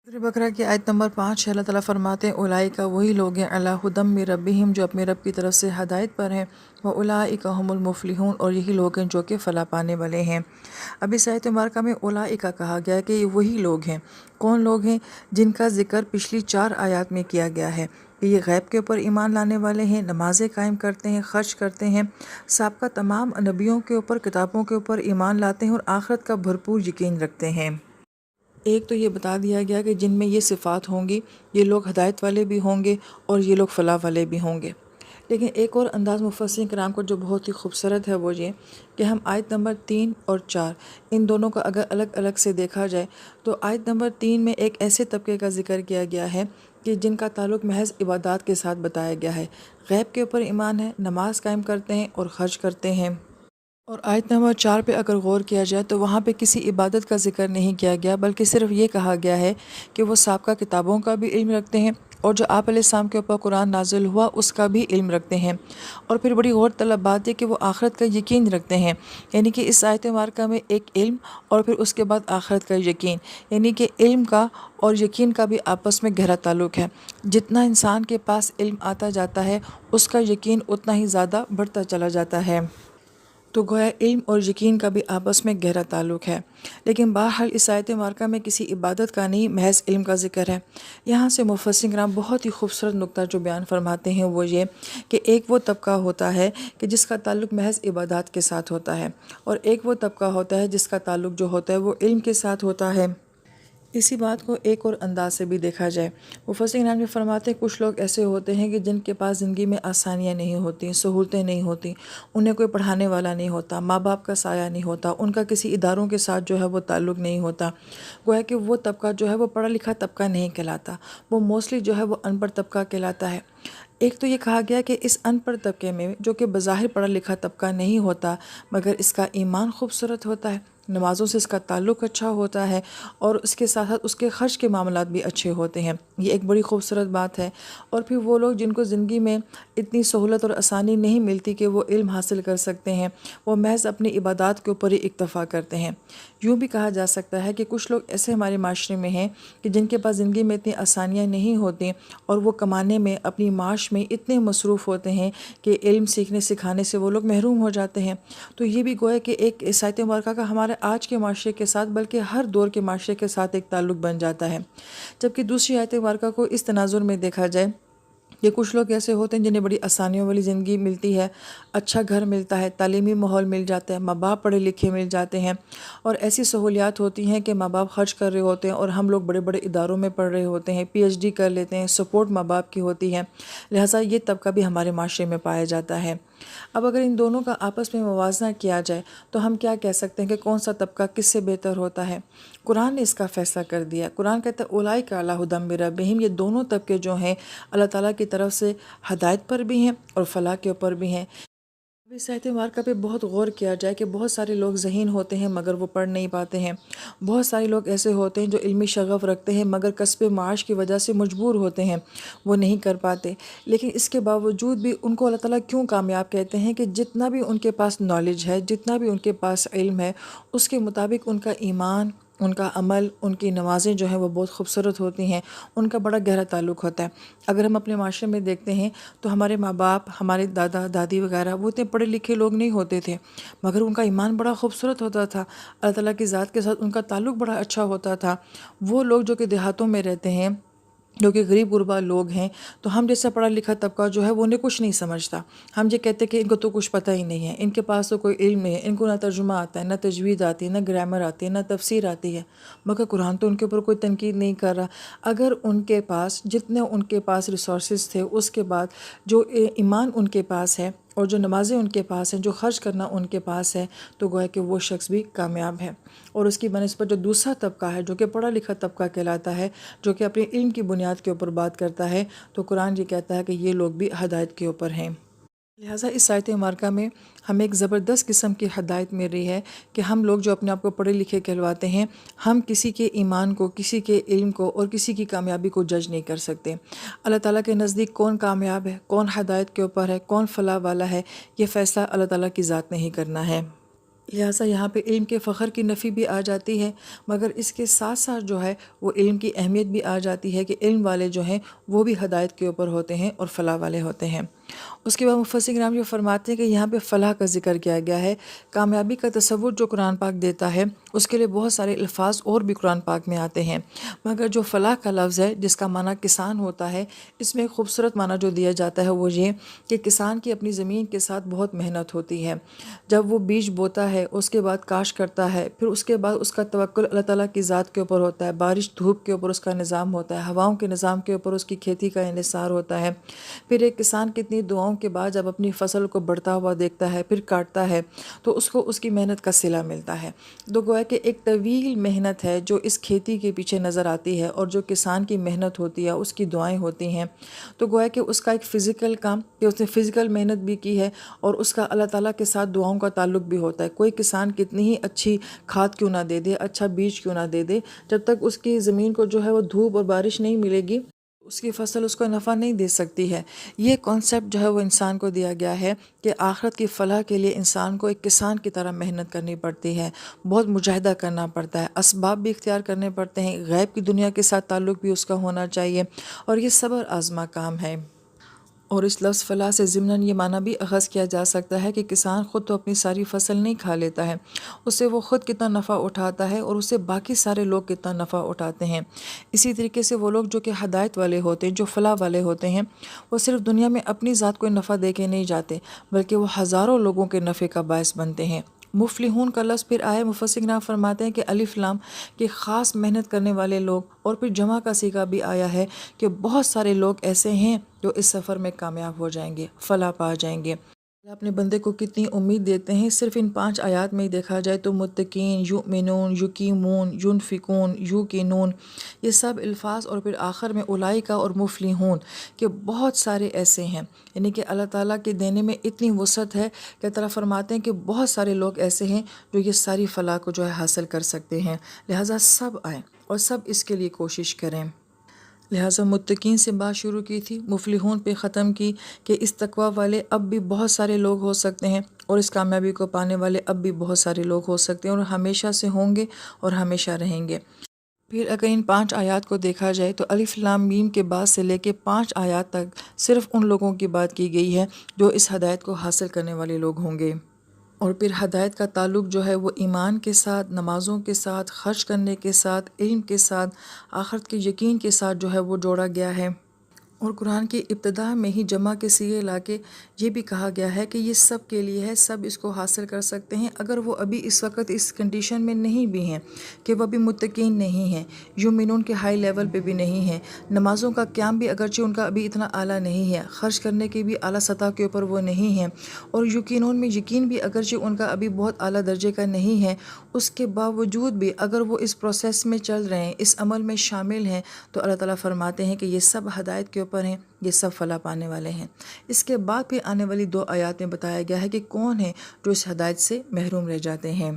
سورہ بقرہ کی آیت نمبر 5 ہے۔ اللہ تعالیٰ فرماتے ہیں اولئک وہی لوگ ہیں علی ھدی من ربہم جو اپنے رب کی طرف سے ہدایت پر ہیں، واولئک ھم المفلحون اور یہی لوگ ہیں جو کہ فلاح پانے والے ہیں۔ اب اس آیت مبارکہ میں اولئک کہا گیا ہے کہ یہ وہی لوگ ہیں۔ کون لوگ ہیں؟ جن کا ذکر پچھلی 4 آیات میں کیا گیا ہے کہ یہ غیب کے اوپر ایمان لانے والے ہیں، نمازیں قائم کرتے ہیں، خرچ کرتے ہیں، سابقہ تمام نبیوں کے اوپر، کتابوں کے اوپر ایمان لاتے ہیں اور آخرت کا بھرپور یقین رکھتے ہیں۔ ایک تو یہ بتا دیا گیا کہ جن میں یہ صفات ہوں گی یہ لوگ ہدایت والے بھی ہوں گے اور یہ لوگ فلاح والے بھی ہوں گے۔ لیکن ایک اور انداز مفسرین کرام کو جو بہت ہی خوبصورت ہے وہ یہ کہ ہم آیت نمبر 3 اور 4 ان دونوں کا اگر الگ الگ سے دیکھا جائے تو آیت نمبر 3 میں ایک ایسے طبقے کا ذکر کیا گیا ہے کہ جن کا تعلق محض عبادات کے ساتھ بتایا گیا ہے، غیب کے اوپر ایمان ہے، نماز قائم کرتے ہیں اور خرچ کرتے ہیں۔ اور آیت نمبر 4 پہ اگر غور کیا جائے تو وہاں پہ کسی عبادت کا ذکر نہیں کیا گیا، بلکہ صرف یہ کہا گیا ہے کہ وہ سابقہ کتابوں کا بھی علم رکھتے ہیں اور جو آپ علیہ السلام کے اوپر قرآن نازل ہوا اس کا بھی علم رکھتے ہیں۔ اور پھر بڑی غور طلب بات ہے کہ وہ آخرت کا یقین رکھتے ہیں، یعنی کہ اس آیت مبارکہ میں ایک علم اور پھر اس کے بعد آخرت کا یقین، یعنی کہ علم کا اور یقین کا بھی آپس میں گہرا تعلق ہے۔ جتنا انسان کے پاس علم آتا جاتا ہے اس کا یقین اتنا ہی زیادہ بڑھتا چلا جاتا ہے۔ تو گویا علم اور یقین کا بھی آپس میں گہرا تعلق ہے۔ لیکن بہرحال اس آیت مبارکہ میں کسی عبادت کا نہیں، محض علم کا ذکر ہے۔ یہاں سے مفسرین کرام بہت ہی خوبصورت نقطہ جو بیان فرماتے ہیں وہ یہ کہ ایک وہ طبقہ ہوتا ہے کہ جس کا تعلق محض عبادات کے ساتھ ہوتا ہے، اور ایک وہ طبقہ ہوتا ہے جس کا تعلق جو ہوتا ہے وہ علم کے ساتھ ہوتا ہے۔ اسی بات کو ایک اور انداز سے بھی دیکھا جائے، مفسرین کرام فرماتے ہیں کچھ لوگ ایسے ہوتے ہیں کہ جن کے پاس زندگی میں آسانیاں نہیں ہوتی، سہولتیں نہیں ہوتی، انہیں کوئی پڑھانے والا نہیں ہوتا، ماں باپ کا سایہ نہیں ہوتا، ان کا کسی اداروں کے ساتھ جو ہے وہ تعلق نہیں ہوتا، گویا کہ وہ طبقہ جو ہے وہ پڑھا لکھا طبقہ نہیں کہلاتا، وہ موسٹلی جو ہے وہ ان پڑھ طبقہ کہلاتا ہے۔ ایک تو یہ کہا گیا کہ اس ان پڑھ طبقے میں جو کہ بظاہر پڑھا لکھا طبقہ نہیں ہوتا مگر اس کا ایمان خوبصورت ہوتا ہے، نمازوں سے اس کا تعلق اچھا ہوتا ہے اور اس کے ساتھ ساتھ اس کے خرچ کے معاملات بھی اچھے ہوتے ہیں، یہ ایک بڑی خوبصورت بات ہے۔ اور پھر وہ لوگ جن کو زندگی میں اتنی سہولت اور آسانی نہیں ملتی کہ وہ علم حاصل کر سکتے ہیں، وہ محض اپنی عبادات کے اوپر ہی اکتفا کرتے ہیں۔ یوں بھی کہا جا سکتا ہے کہ کچھ لوگ ایسے ہمارے معاشرے میں ہیں کہ جن کے پاس زندگی میں اتنی آسانیاں نہیں ہوتی اور وہ کمانے میں، اپنی معاش میں اتنے مصروف ہوتے ہیں کہ علم سیکھنے سکھانے سے وہ لوگ محروم ہو جاتے ہیں۔ تو یہ بھی گویا کہ ایک اس آیت مبارکہ کا ہمارے آج کے معاشرے کے ساتھ بلکہ ہر دور کے معاشرے کے ساتھ ایک تعلق بن جاتا ہے۔ جبکہ دوسری آیت مبارکہ کو اس تناظر میں دیکھا جائے کہ کچھ لوگ ایسے ہوتے ہیں جنہیں بڑی آسانیوں والی زندگی ملتی ہے، اچھا گھر ملتا ہے، تعلیمی ماحول مل جاتا ہے، ماں باپ پڑھے لکھے مل جاتے ہیں اور ایسی سہولیات ہوتی ہیں کہ ماں باپ خرچ کر رہے ہوتے ہیں اور ہم لوگ بڑے بڑے اداروں میں پڑھ رہے ہوتے ہیں، پی ایچ ڈی کر لیتے ہیں، سپورٹ ماں باپ کی ہوتی ہے، لہٰذا یہ طبقہ بھی ہمارے معاشرے میں پایا جاتا ہے۔ اب اگر ان دونوں کا آپس میں موازنہ کیا جائے تو ہم کیا کہہ سکتے ہیں کہ کون سا طبقہ کس سے بہتر ہوتا ہے؟ قرآن نے اس کا فیصلہ کر دیا۔ قرآن کہتا ہے اولئک علی ھدی من ربہم، یہ دونوں طبقے جو ہیں اللہ تعالیٰ کی طرف سے ہدایت پر بھی ہیں اور فلاح کے اوپر بھی ہیں۔ اب اس آیت مبارکہ پہ بہت غور کیا جائے کہ بہت سارے لوگ ذہین ہوتے ہیں مگر وہ پڑھ نہیں پاتے ہیں، بہت سارے لوگ ایسے ہوتے ہیں جو علمی شغف رکھتے ہیں مگر کسب معاش کی وجہ سے مجبور ہوتے ہیں، وہ نہیں کر پاتے، لیکن اس کے باوجود بھی ان کو اللہ تعالیٰ کیوں کامیاب کہتے ہیں کہ جتنا بھی ان کے پاس نالج ہے، جتنا بھی ان کے پاس علم ہے، اس کے مطابق ان کا ایمان، ان کا عمل، ان کی نمازیں جو ہیں وہ بہت خوبصورت ہوتی ہیں، ان کا بڑا گہرا تعلق ہوتا ہے۔ اگر ہم اپنے معاشرے میں دیکھتے ہیں تو ہمارے ماں باپ، ہمارے دادا دادی وغیرہ وہ اتنے پڑھے لکھے لوگ نہیں ہوتے تھے مگر ان کا ایمان بڑا خوبصورت ہوتا تھا، اللہ تعالیٰ کی ذات کے ساتھ ان کا تعلق بڑا اچھا ہوتا تھا۔ وہ لوگ جو کہ دیہاتوں میں رہتے ہیں، جو کہ غریب غربا لوگ ہیں، تو ہم جیسا پڑھا لکھا طبقہ جو ہے وہ انہیں کچھ نہیں سمجھتا، ہم یہ کہتے ہیں کہ ان کو تو کچھ پتہ ہی نہیں ہے، ان کے پاس تو کوئی علم نہیں ہے، ان کو نہ ترجمہ آتا ہے، نہ تجوید آتی ہے، نہ گرامر آتی ہے، نہ تفسیر آتی ہے، مگر قرآن تو ان کے اوپر کوئی تنقید نہیں کر رہا۔ اگر ان کے پاس جتنے ان کے پاس ریسورسز تھے، اس کے بعد جو ایمان ان کے پاس ہے اور جو نمازیں ان کے پاس ہیں، جو خرچ کرنا ان کے پاس ہے، تو گویا کہ وہ شخص بھی کامیاب ہے۔ اور اس کی بنسبت جو دوسرا طبقہ ہے جو کہ پڑھا لکھا طبقہ کہلاتا ہے، جو کہ اپنے علم کی بنیاد کے اوپر بات کرتا ہے، تو قرآن یہ کہتا ہے کہ یہ لوگ بھی ہدایت کے اوپر ہیں۔ لہٰذا اس آیت مبارکہ میں ہمیں ایک زبردست قسم کی ہدایت مل رہی ہے کہ ہم لوگ جو اپنے آپ کو پڑھے لکھے کہلواتے ہیں، ہم کسی کے ایمان کو، کسی کے علم کو اور کسی کی کامیابی کو جج نہیں کر سکتے۔ اللہ تعالیٰ کے نزدیک کون کامیاب ہے، کون ہدایت کے اوپر ہے، کون فلاح والا ہے، یہ فیصلہ اللہ تعالیٰ کی ذات نے ہی کرنا ہے۔ لہٰذا یہاں پہ علم کے فخر کی نفی بھی آ جاتی ہے، مگر اس کے ساتھ ساتھ جو ہے وہ علم کی اہمیت بھی آ جاتی ہے کہ علم والے جو ہیں وہ بھی ہدایت کے اوپر ہوتے ہیں اور فلاح والے ہوتے ہیں۔ اس کے بعد مفسرین کرام جو فرماتے ہیں کہ یہاں پہ فلاح کا ذکر کیا گیا ہے۔ کامیابی کا تصور جو قرآن پاک دیتا ہے اس کے لیے بہت سارے الفاظ اور بھی قرآن پاک میں آتے ہیں، مگر جو فلاح کا لفظ ہے جس کا معنی کسان ہوتا ہے، اس میں ایک خوبصورت معنی جو دیا جاتا ہے وہ یہ کہ کسان کی اپنی زمین کے ساتھ بہت محنت ہوتی ہے۔ جب وہ بیج بوتا ہے، اس کے بعد کاشت کرتا ہے، پھر اس کے بعد اس کا توکل اللہ تعالیٰ کی ذات کے اوپر ہوتا ہے، بارش دھوپ کے اوپر اس کا نظام ہوتا ہے، ہواؤں کے نظام کے اوپر اس کی کھیتی کا انحصار ہوتا ہے۔ پھر ایک کسان کتنی دعاؤں کے بعد جب اپنی فصل کو بڑھتا ہوا دیکھتا ہے، پھر کاٹتا ہے، تو اس کو اس کی محنت کا صلہ ملتا ہے۔ تو گویا کہ ایک طویل محنت ہے جو اس کھیتی کے پیچھے نظر آتی ہے، اور جو کسان کی محنت ہوتی ہے اس کی دعائیں ہوتی ہیں، تو گویا کہ اس کا ایک فزیکل کام کہ اس نے فزیکل محنت بھی کی ہے، اور اس کا اللہ تعالیٰ کے ساتھ دعاؤں کا تعلق بھی ہوتا ہے۔ کوئی کسان کتنی ہی اچھی کھاد کیوں نہ دے دے، اچھا بیج کیوں نہ دے دے، جب تک اس کی زمین کو جو ہے وہ دھوپ اور بارش نہیں ملے گی، اس کی فصل اس کو نفع نہیں دے سکتی ہے۔ یہ کانسیپٹ جو ہے وہ انسان کو دیا گیا ہے کہ آخرت کی فلاح کے لیے انسان کو ایک کسان کی طرح محنت کرنی پڑتی ہے، بہت مجاہدہ کرنا پڑتا ہے، اسباب بھی اختیار کرنے پڑتے ہیں، غیب کی دنیا کے ساتھ تعلق بھی اس کا ہونا چاہیے، اور یہ صبر آزما کام ہے۔ اور اس لفظ فلاح سے ضمناً یہ معنی بھی اخذ کیا جا سکتا ہے کہ کسان خود تو اپنی ساری فصل نہیں کھا لیتا ہے، اس سے وہ خود کتنا نفع اٹھاتا ہے اور اس سے باقی سارے لوگ کتنا نفع اٹھاتے ہیں۔ اسی طریقے سے وہ لوگ جو کہ ہدایت والے ہوتے ہیں، جو فلاح والے ہوتے ہیں، وہ صرف دنیا میں اپنی ذات کو نفع دے کے نہیں جاتے، بلکہ وہ ہزاروں لوگوں کے نفع کا باعث بنتے ہیں۔ مفلحون کا لفظ پھر آئے، مفسرین کرام فرماتے ہیں کہ الف لام کہ خاص محنت کرنے والے لوگ، اور پھر جمع کا صیغہ بھی آیا ہے کہ بہت سارے لوگ ایسے ہیں جو اس سفر میں کامیاب ہو جائیں گے، فلاح پا جائیں گے۔ اپنے بندے کو کتنی امید دیتے ہیں، صرف ان 5 آیات میں ہی دیکھا جائے تو متقین، یؤمنون، یقیمون، ینفقون، یوقنون، یہ سب الفاظ، اور پھر آخر میں اولئک اور مفلحون، کہ بہت سارے ایسے ہیں، یعنی کہ اللہ تعالیٰ کے دینے میں اتنی وسعت ہے کہ اللہ تعالیٰ فرماتے ہیں کہ بہت سارے لوگ ایسے ہیں جو یہ ساری فلاح کو جو ہے حاصل کر سکتے ہیں، لہٰذا سب آئیں اور سب اس کے لیے کوشش کریں۔ لہٰذا متقین سے بات شروع کی تھی، مفلحون پہ ختم کی کہ اس تقوی والے اب بھی بہت سارے لوگ ہو سکتے ہیں، اور اس کامیابی کو پانے والے اب بھی بہت سارے لوگ ہو سکتے ہیں، اور ہمیشہ سے ہوں گے اور ہمیشہ رہیں گے۔ پھر اگر ان 5 آیات کو دیکھا جائے تو الف لام میم کے بعد سے لے کے 5 آیات تک صرف ان لوگوں کی بات کی گئی ہے جو اس ہدایت کو حاصل کرنے والے لوگ ہوں گے۔ اور پھر ہدایت کا تعلق جو ہے وہ ایمان کے ساتھ، نمازوں کے ساتھ، خرچ کرنے کے ساتھ، علم کے ساتھ، آخرت کے یقین کے ساتھ جو ہے وہ جوڑا گیا ہے۔ اور قرآن کی ابتدا میں ہی جمع کے صیغے لا کے یہ بھی کہا گیا ہے کہ یہ سب کے لیے ہے، سب اس کو حاصل کر سکتے ہیں، اگر وہ ابھی اس وقت اس کنڈیشن میں نہیں بھی ہیں کہ وہ ابھی متقین نہیں ہیں، یومنون کے ہائی لیول پہ بھی نہیں ہیں، نمازوں کا قیام بھی اگرچہ ان کا ابھی اتنا اعلیٰ نہیں ہے، خرچ کرنے کی بھی اعلیٰ سطح کے اوپر وہ نہیں ہیں، اور یقینون میں یقین بھی اگرچہ ان کا ابھی بہت اعلیٰ درجے کا نہیں ہے، اس کے باوجود بھی اگر وہ اس پروسیس میں چل رہے ہیں، اس عمل میں شامل ہیں، تو اللہ تعالیٰ فرماتے ہیں کہ یہ سب ہدایت کے اوپر ہیں، یہ سب فلاح پانے والے ہیں۔ اس کے بعد پھر آنے والی 2 آیات میں بتایا گیا ہے کہ کون ہیں جو اس ہدایت سے محروم رہ جاتے ہیں۔